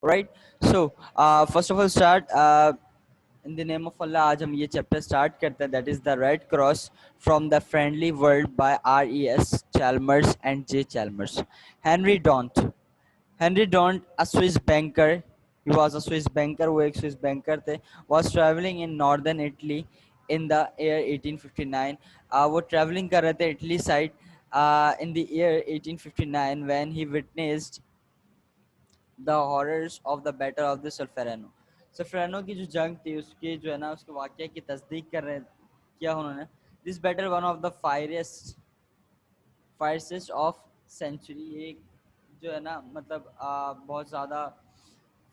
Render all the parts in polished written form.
right? So first of all, start in the name of Allah. आज हम ये chapter start करते हैं, that is the Red Cross from the Friendly World by R.E.S. Chalmers and J. Chalmers. Henry Dont. Henry Dont, a Swiss banker, he was a Swiss banker, वो एक Swiss banker थे, was traveling in northern Italy in the year 1859. वो traveling कर रहे थे Italy side in the year 1859 when he witnessed the horrors of the battle of the Solferino. Solferino की जो जंग थी उसके जो है ना उसके वाक़या की तस्दीक कर रहे किया उन्होंने. This battle one of the fiercest of century. एक जो है ना मतलब बहुत ज़्यादा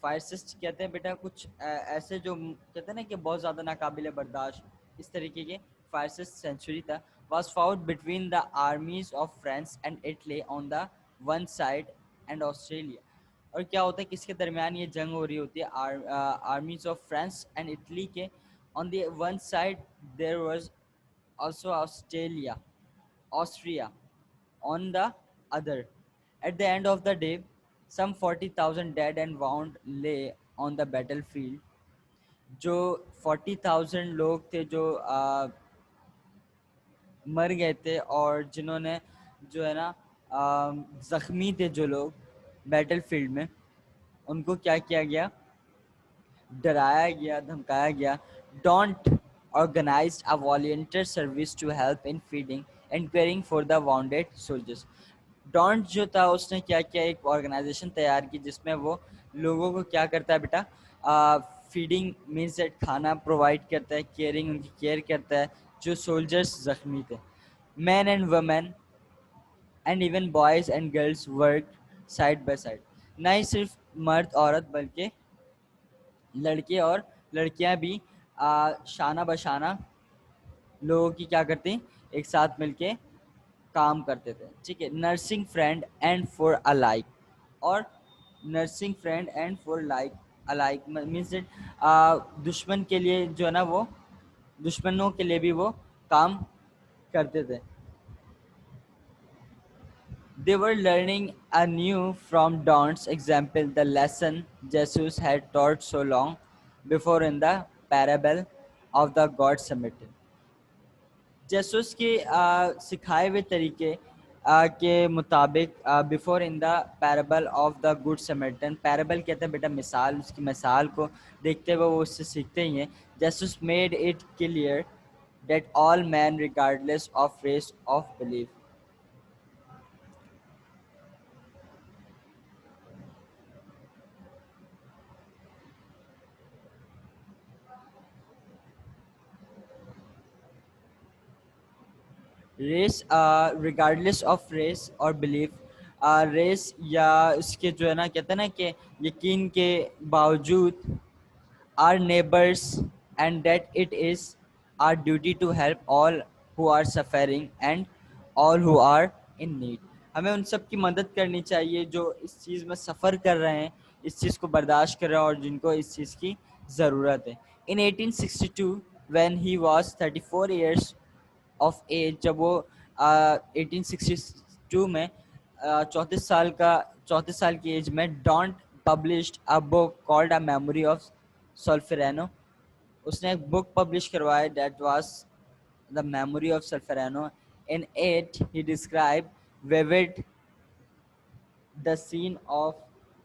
फायरसिस्ट कहते हैं बेटा कुछ ऐसे जो कहते हैं ना कि बहुत ज़्यादा नाकाबिले बर्दाश्त इस तरीके के फायरसिस्ट सेंचुरी था. was fought between the armies of France and Italy on the one side and Australia. और क्या होता है किसके दरमियान ये जंग हो रही होती है armies of France and Italy के. On the one side there was also Austria on the other. At the end of the day, some 40,000 dead and wounded lay on the battlefield. जो 40,000 लोग थे जो मर गए थे और जिन्होंने जो है ना ज़ख्मी थे जो लोग बैटलफील्ड में, उनको क्या किया गया, डराया गया, धमकाया गया. Don't organized a volunteer service to help in feeding and caring for the wounded soldiers. Don't जो था उसने क्या किया, एक ऑर्गेनाइजेशन तैयार की जिसमें वो लोगों को क्या करता है बेटा, फीडिंग मीन्स दैट खाना प्रोवाइड करता है, केयरिंग उनकी केयर करता है जो सोल्जर्स जख्मी थे. Man and women and even boys and girls work side by side. ना ही सिर्फ मर्द औरत बल्कि लड़के और लड़कियां भी शाना बशाना लोगों की क्या करती, एक साथ मिलके काम करते थे. ठीक है. Nursing friend and foe alike. और nursing friend and foe like alike means दुश्मन के लिए जो है ना वो दुश्मनों के लिए भी वो काम करते थे. They were learning anew from Don's example the lesson Jesus had taught so long before in the parable of the God Samaritan. Jesus के सिखाए हुए तरीके के मुताबिक before in the parable of the good Samaritan. Parable कहते हैं बेटा मिसाल, उसकी मिसाल को देखते हुए वो उससे सीखते ही हैं. Jesus made it clear that all man regardless of race of belief. Race regardless of race और बिलीफ. रेस या इसके जो है ना कहते हैं ना कि यकीन के बावजूद our neighbours and that it is our duty to help all who are suffering and all who are in need. हमें उन सब की मदद करनी चाहिए जो इस चीज़ में सफ़र कर रहे हैं, इस चीज़ को बर्दाश्त कर रहे हैं और जिनको इस चीज़ की ज़रूरत है. In 1862 when he was 34 years of age, जब वो 1862 में 34 साल की एज में Dunant published a book called a memory of Solferino. उसने एक बुक पब्लिश करवाया that was the memory of Solferino. In it he describe vivid the scene of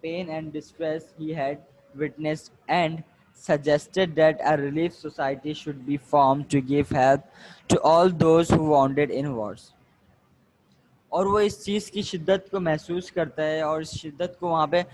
pain and distress he had witnessed and suggested that a relief society should be formed to give help to all those who wounded in wars. और वो इस चीज़ की शिद्दत को महसूस करता है और इस शिद्दत को वहाँ पे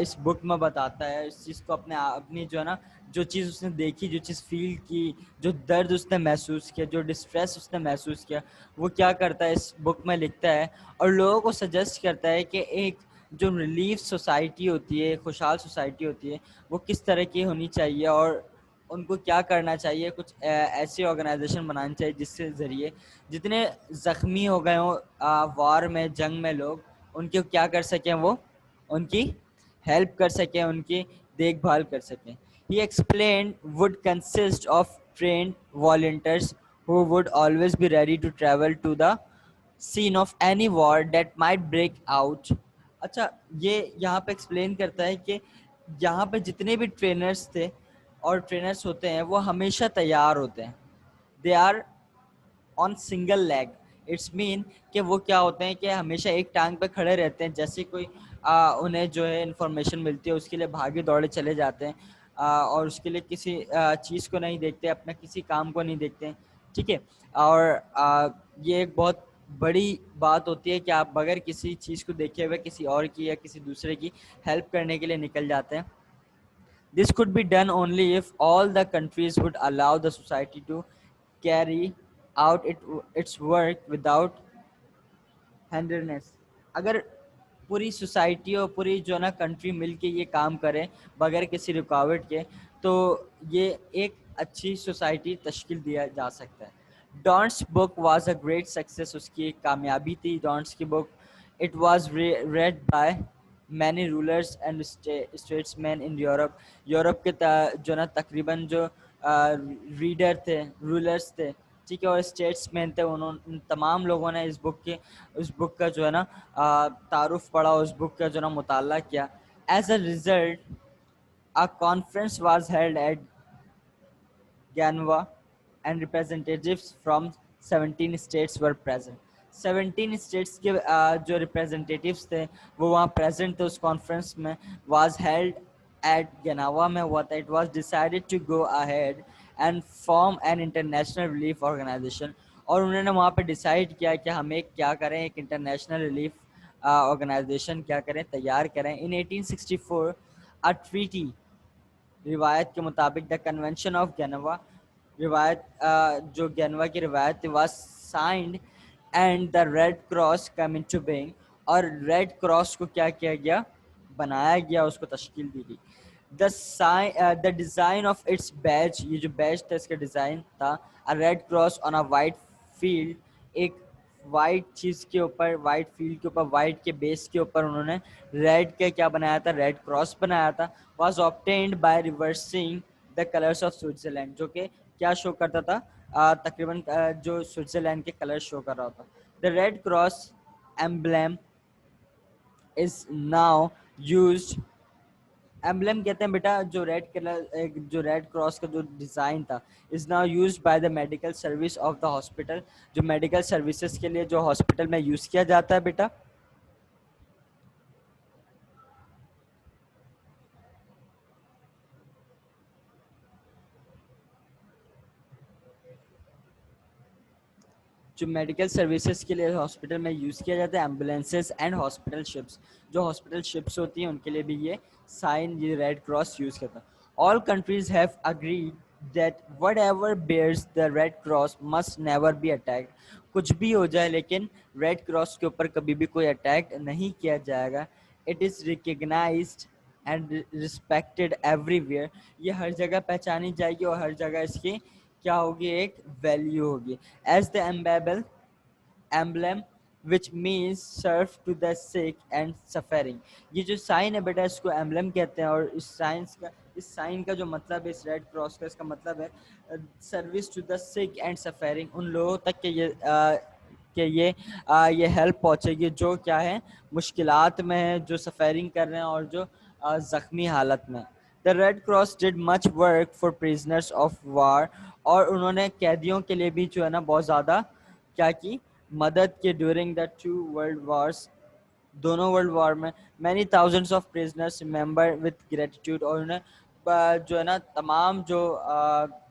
इस बुक में बताता है. इस चीज़ को अपनी जो है ना जो चीज़ उसने देखी, जो चीज़ फील की, जो दर्द उसने महसूस किया, जो डिस्ट्रेस उसने महसूस किया, वो क्या करता है इस बुक में लिखता है और लोगों को सजेस्ट करता है कि एक जो रिलीफ सोसाइटी होती है, खुशहाल सोसाइटी होती है, वो किस तरह की होनी चाहिए और उनको क्या करना चाहिए. कुछ ऐसी ऑर्गेनाइजेशन बनानी चाहिए जिसके ज़रिए जितने ज़ख्मी हो गए हों वार में, जंग में लोग, उनके क्या कर सकें, वो उनकी हेल्प कर सकें, उनकी देखभाल कर सकें. He explain would consist of trained volunteers who would always be ready to travel to the scene of any war that might break out. अच्छा, ये यहाँ पे एक्सप्लेन करता है कि यहाँ पे जितने भी ट्रेनर्स थे और ट्रेनर्स होते हैं वो हमेशा तैयार होते हैं, they are on single leg. It's mean कि वो क्या होते हैं कि हमेशा एक टांग पे खड़े रहते हैं, जैसे कोई उन्हें जो है इंफॉर्मेशन मिलती है उसके लिए भागे दौड़े चले जाते हैं, और उसके लिए किसी चीज़ को नहीं देखते, अपना किसी काम को नहीं देखते हैं, ठीक है। और ये एक बहुत बड़ी बात होती है कि आप बगैर किसी चीज़ को देखे हुए किसी और की या किसी दूसरे की हेल्प करने के लिए निकल जाते हैं। This could be done only if all the countries would allow the society to carry out its work without hindrance. अगर पूरी सोसाइटी और पूरी जो ना कंट्री मिलके ये काम करें बगैर किसी रुकावट के, तो ये एक अच्छी सोसाइटी तश्कील दिया जा सकता है। Don'ts book was a great success, उसकी एक कामयाबी थी डॉन्ट्स की book. It was read by many rulers and statesmen in Europe. Europe के जो ना तकरीबन जो रीडर थे, रूलर्स थे, ठीक है, और स्टेट्समैन थे, उन्होंने तमाम लोगों ने इस बुक के उस बुक का जो है ना तारुफ पढ़ा, उस बुक का जो ना मुताला किया। As a result a conference was held at Geneva, and representatives from 17 states were present. 17 states के जो representatives थे वो वहाँ present थे उस conference में। was held at Geneva में हुआ था। It was decided to go ahead and form an international relief organization, और उन्होंने वहाँ पे decide किया कि हम एक क्या करें, एक international relief organization क्या करें, तैयार करें। In 1864 a treaty, रिवायत के मुताबिक द कन्वेंशन ऑफ गेनवा, रिवायत जो गेनवा की रिवायत थी, was signed and the Red cross come into being, और रेड क्रॉस को क्या किया गया, बनाया गया, उसको तश्कील दी गई। The design of its badge, ये जो बैज था इसका डिज़ाइन था a red cross on a white field, एक वाइट चीज़ के ऊपर, वाइट फील्ड के ऊपर, वाइट के बेस के ऊपर उन्होंने रेड के क्या बनाया था, रेड क्रॉस बनाया था। Was obtained by reversing the colours of Switzerland, जो कि क्या शो करता था, तकरीबन जो स्विट्जरलैंड के कलर शो कर रहा था। The Red cross emblem is now used, emblem कहते हैं बेटा जो रेड कलर, जो रेड क्रॉस का जो डिज़ाइन था, is now used by the medical service of the hospital, जो मेडिकल सर्विसेज के लिए जो हॉस्पिटल में यूज़ किया जाता है बेटा। जो मेडिकल सर्विसेज के लिए हॉस्पिटल में यूज़ किया जाता है, एम्बुलेंसेज एंड हॉस्पिटल शिप्स, जो हॉस्पिटल शिप्स होती हैं उनके लिए भी ये साइन, ये रेड क्रॉस यूज़ करता है। All countries have agreed that whatever bears the red cross must never be attacked, कुछ भी हो जाए लेकिन रेड क्रॉस के ऊपर कभी भी कोई अटैक नहीं किया जाएगा। It is recognised and respected everywhere, ये हर जगह पहचानी जाएगी और हर जगह इसकी क्या होगी, एक वैल्यू होगी। As the emblem emblem which means serve to the sick and suffering, ये जो साइन है बेटा इसको एम्बलम कहते हैं, और इस साइन का जो मतलब है, इस रेड क्रॉस का इसका मतलब है service to the sick and suffering, उन लोगों तक के ये हेल्प पहुंचेगी जो क्या है, मुश्किलात में है, जो सफरिंग कर रहे हैं और जो ज़ख्मी हालत में। The Red cross did much work for prisoners of war, और उन्होंने कैदियों के लिए भी जो है ना बहुत ज़्यादा क्या की, मदद की during the two world wars, दोनों वर्ल्ड वॉर में। Many thousands of prisoners remember with gratitude, और उन्हें जो है ना तमाम जो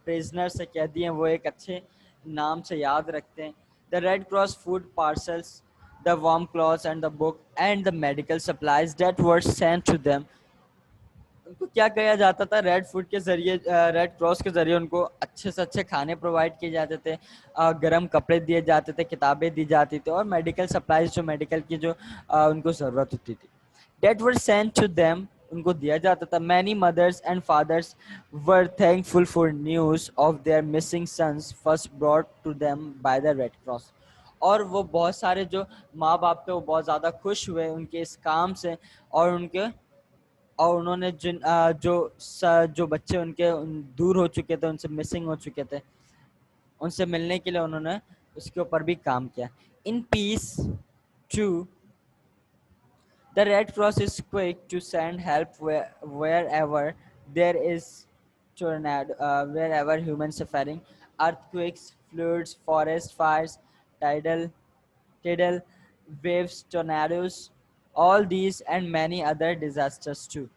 प्रिजनर्स कैदी हैं वो एक अच्छे नाम से याद रखते हैं। The Red Cross food parcels, the warm clothes and the book and the medical supplies that were sent to them, उनको क्या किया जाता था, रेड फूड के जरिए, रेड क्रॉस के जरिए उनको अच्छे से अच्छे खाने प्रोवाइड किए जाते थे, गर्म कपड़े दिए जाते थे, किताबें दी जाती थी, और मेडिकल सप्लाईज जो मेडिकल की जो उनको ज़रूरत होती थी, that were sent to them, उनको दिया जाता था। Many mothers and fathers were thankful for news of their missing sons first brought to them by the Red Cross, और वो बहुत सारे जो माँ बाप थे वो बहुत ज़्यादा खुश हुए उनके इस काम से, और उनके और उन्होंने जो बच्चे उनके दूर हो चुके थे, उनसे मिसिंग हो चुके थे, उनसे मिलने के लिए उन्होंने उसके ऊपर भी काम किया। In peace to The Red Cross is quick to send help wherever there is wherever human suffering, earthquakes, floods, forest fires, tidal, tidal waves, tornadoes, all these and many other disasters too.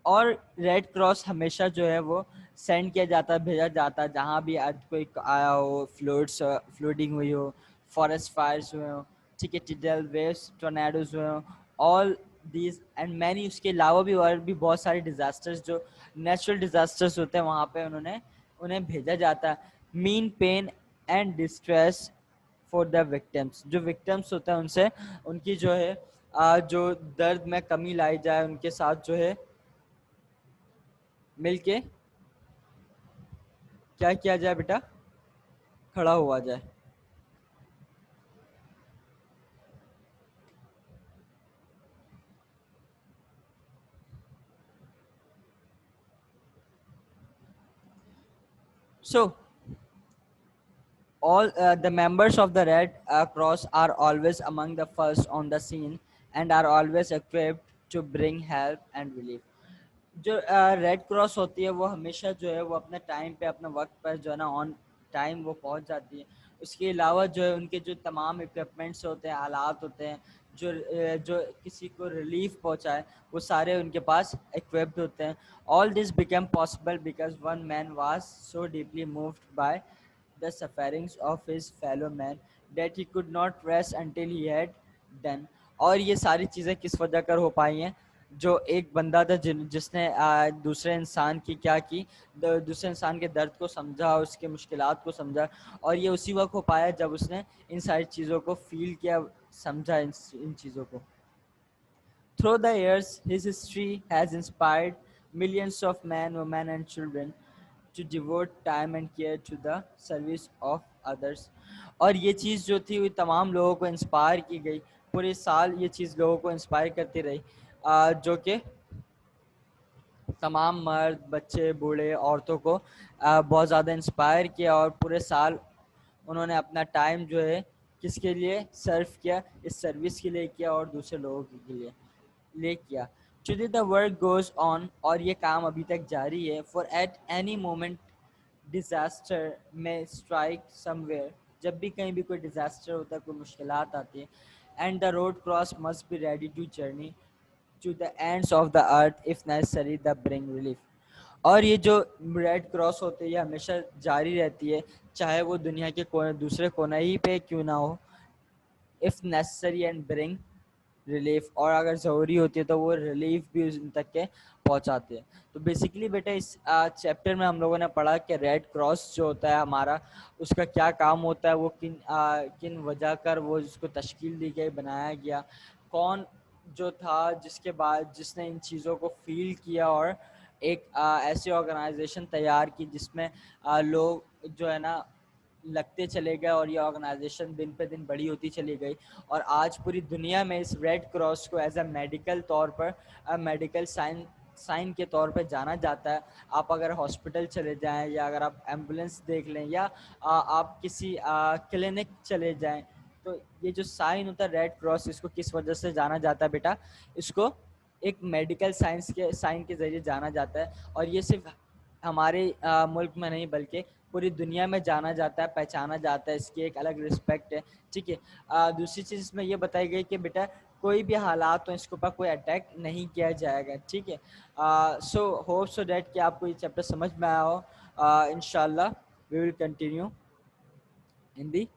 और red cross हमेशा जो है वो send किया जाता है, भेजा जाता है जहाँ भी अर्थक्वेक आया हो, फ्लूडिंग हुई हो, फॉरेस्ट फायर्स हुए हो, ठीक है, टिडल वेव्स, टोर्नेडोज हुए हो, ऑल दीज एंड मैनी, उसके अलावा भी और भी बहुत सारे डिजास्टर्स जो नेचुरल डिजास्टर्स होते हैं वहाँ पे उन्हें भेजा जाता है। Mean pain and distress for the victims, जो विक्टिम्स होते हैं उनसे उनकी जो है जो दर्द में कमी लाई जाए, उनके साथ जो है मिलके क्या किया जाए बेटा, खड़ा हुआ जाए। So all the members of the Red Cross are always among the first on the scene and are always equipped to bring help and relief. जो रेड क्रॉस होती है वो हमेशा जो है वो अपने टाइम पे अपने वक्त पर जो है ना ऑन टाइम वो पहुंच जाती है। उसके अलावा जो है उनके जो तमाम इक्विपमेंट्स होते हैं, आलात होते हैं जो किसी को रिलीफ पहुंचाए, वो सारे उनके पास इक्विप्ड होते हैं। All this become possible because one man was so deeply moved by the sufferings of his fellow man that he could not rest until he had done। और ये सारी चीज़ें किस वजह कर हो पाई हैं, जो एक बंदा था जिसने दूसरे इंसान की क्या की, दूसरे इंसान के दर्द को समझा, उसके मुश्किलात को समझा, और ये उसी वक्त हो पाया जब उसने इन सारी चीज़ों को फील किया, समझा इन चीज़ों को। Through the years, his history has inspired millions of men, women, and children to devote time and care to the service of others। और ये चीज़ जो थी वो तमाम लोगों को इंस्पायर की गई, पूरे साल ये चीज़ लोगों को इंस्पायर करती रही, जो कि तमाम मर्द, बच्चे, बूढ़े, औरतों को बहुत ज़्यादा इंस्पायर किया, और पूरे साल उन्होंने अपना टाइम जो है किसके लिए सर्व किया, इस सर्विस के लिए किया और दूसरे लोगों के लिए किया। Today the work goes on, और ये काम अभी तक जारी है। For at any moment disaster में स्ट्राइक समवेयर, जब भी कहीं भी कोई डिजास्टर होता है, कोई मुश्किलात आती है, and the Red Cross must be ready to journey to the ends of the earth if necessary the bring relief। और ये जो रेड क्रॉस होती है ये हमेशा जारी रहती है, चाहे वो दुनिया के दूसरे कोने ही पे क्यों ना हो, if necessary and bring relief, और अगर ज़रूरी होती है तो वो रिलीफ भी उन तक के पहुंचाते हैं। तो बेसिकली बेटा इस चैप्टर में हम लोगों ने पढ़ा कि रेड क्रॉस जो होता है हमारा, उसका क्या काम होता है, वो किन वजह कर वो इसको तश्कील दी गई, बनाया गया, कौन जो था जिसके बाद जिसने इन चीज़ों को फील किया, और एक ऐसी ऑर्गेनाइजेशन तैयार की जिसमें लोग जो है ना लगते चले गए, और ये ऑर्गेनाइजेशन दिन पे दिन बड़ी होती चली गई, और आज पूरी दुनिया में इस रेड क्रॉस को एज अ मेडिकल तौर पर मेडिकल साइन के तौर पे जाना जाता है। आप अगर हॉस्पिटल चले जाएं, या अगर आप एम्बुलेंस देख लें, या आप किसी क्लिनिक चले जाएं, तो ये जो साइन होता है रेड क्रॉस, इसको किस वजह से जाना जाता है बेटा, इसको एक मेडिकल साइन के ज़रिए जाना जाता है, और ये सिर्फ हमारे मुल्क में नहीं बल्कि पूरी दुनिया में जाना जाता है, पहचाना जाता है, इसकी एक अलग रिस्पेक्ट है। ठीक है, दूसरी चीज़ इसमें ये बताई गई कि बेटा कोई भी हालात हो इसके ऊपर कोई अटैक नहीं किया जाएगा। ठीक है, सो होप सो डैट कि आपको ये चैप्टर समझ में आया हो। इंशाल्लाह we will continue in the